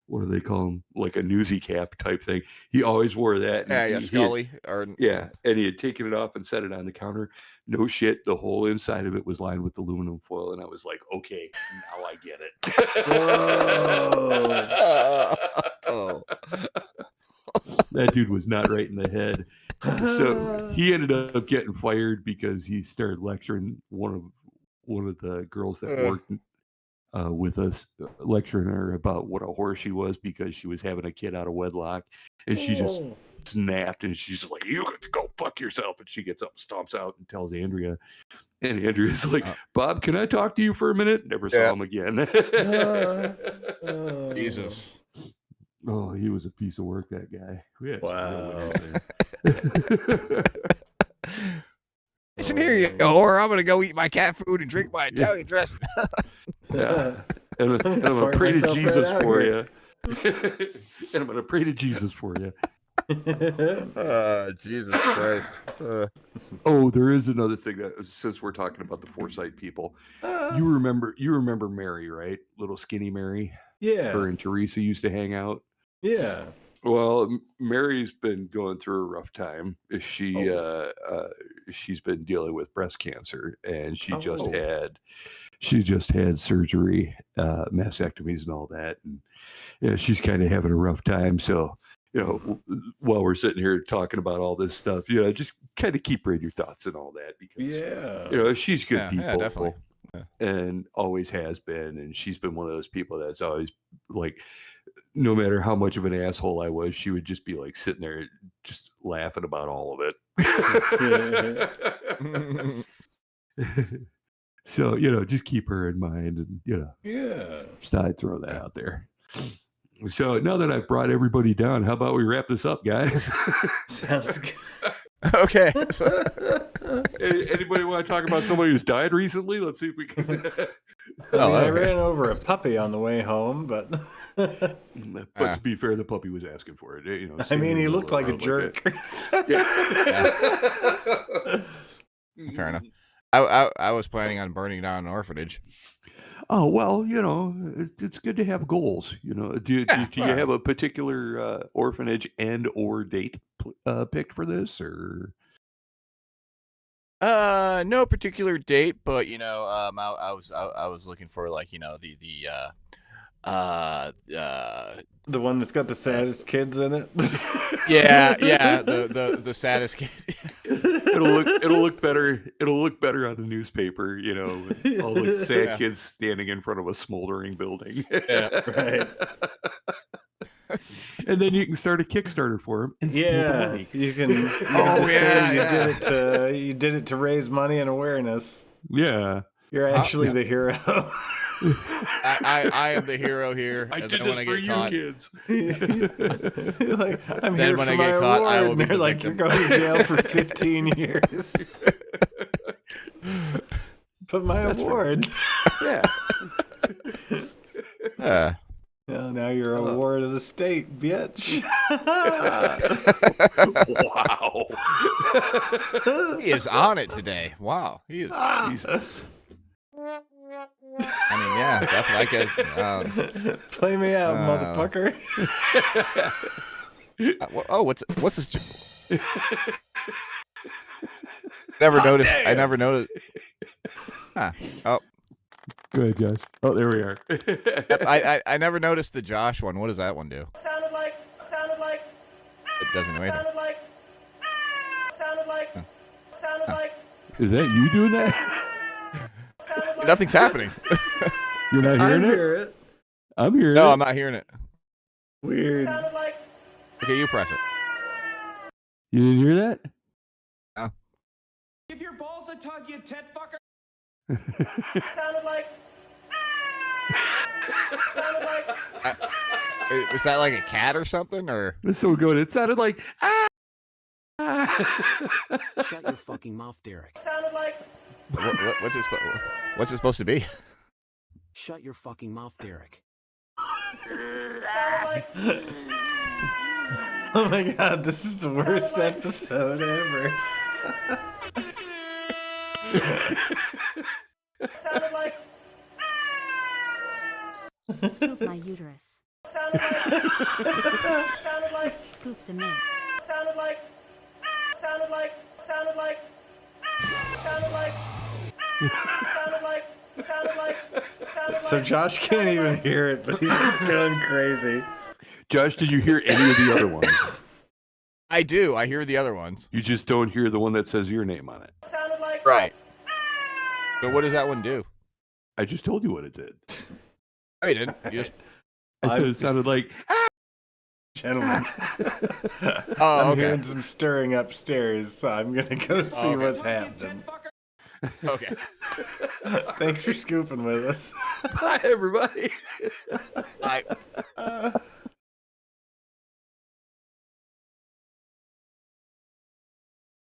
What do they call them? Like a newsie cap type thing. He always wore that. Scully. And he had taken it off and set it on the counter. No shit, the whole inside of it was lined with aluminum foil, and I was like, okay, now I get it. That dude was not right in the head. So he ended up getting fired because he started lecturing one of the girls that worked with us, lecturing her about what a whore she was, because she was having a kid out of wedlock, and she just snapped, and she's like, "You got to go fuck yourself," and she gets up, stomps out, and tells Andrea, and Andrea's like, "Bob, can I talk to you for a minute?" Never saw him again. Jesus. Oh, he was a piece of work, that guy. Wow. Listen here, you whore. I'm gonna go eat my cat food and drink my Italian dressing. And I'm gonna pray to Jesus for you. And I'm gonna pray to Jesus for you. Jesus Christ. Oh, there is another thing that, since we're talking about the Foresight people, you remember Mary, right? Little skinny Mary. Yeah. Her and Teresa used to hang out. Yeah. Well, Mary's been going through a rough time. She's been dealing with breast cancer, and she just had surgery, mastectomies and all that, and she's kind of having a rough time. So, while we're sitting here talking about all this stuff, just kind of keep her in your thoughts and all that, because she's good people. Yeah, definitely. and always has been. And she's been one of those people that's always like, no matter how much of an asshole I was, she would just be like sitting there just laughing about all of it. So, just keep her in mind, and, just thought I'd throw that out there. So now that I've brought everybody down, how about we wrap this up, guys? Sounds good. Okay. Anybody want to talk about somebody who's died recently? Let's see if we can. I ran over a puppy on the way home, but to be fair, the puppy was asking for it. I mean, he looked like a jerk. Fair enough. I was planning on burning down an orphanage. Oh, well, it's good to have goals. Do you have a particular orphanage and or date picked for this, or? No particular date, but I was looking for like The one that's got the saddest kids in it. yeah, the saddest kid. It'll look better. It'll look better on the newspaper, with all the sad kids standing in front of a smoldering building. Yeah, right. And then you can start a Kickstarter for them and steal the money. You can. You did it to raise money and awareness. Yeah, you're actually the hero. I am the hero here. I did this for you, kids. Like, I'm here for my award. I will be they're like, you're going to jail for 15 years. But my award. Yeah. Well, now you're a ward of the state, bitch. Wow. He is on it today. Wow. He is. Jesus. I mean, yeah, definitely. Play me out, motherfucker. What's this? Never noticed. I never noticed. Huh. Oh. Go ahead, Josh. Oh, there we are. I never noticed the Josh one. What does that one do? Sounded like. It doesn't do anything. Sounded like. Is that you doing that? Nothing's happening. You're not hearing it? I'm hearing it. No, I'm not hearing it. Weird. Okay, you press it. You didn't hear that? No. Give your balls a tug, you tit fucker. Sounded like. Was that like a cat or something, or? That's so good. It sounded like. Shut your fucking mouth, Derek. Sounded like. What's it supposed to be? Shut your fucking mouth, Derek. Sounded like. Oh my god, this is the worst episode ever. Sounded like. Scoop my uterus. Sounded like. Sounded like. Scoop the mints. Sounded like. Sounded like. Sounded like. Sounded like. Sounded like. Sounded like. Sounded like. So Josh can't even hear it, but he's just going crazy. Josh, did you hear any of the other ones? I do. I hear the other ones. You just don't hear the one that says your name on it. Sounded like. Right. So what does that one do? I just told you what it did. Oh, you didn't. You just... I said it sounded like. Gentlemen. Oh, I'm hearing some stirring upstairs, so I'm going to go see what's happening. Okay. Thanks for scooping with us. Bye, everybody. Bye.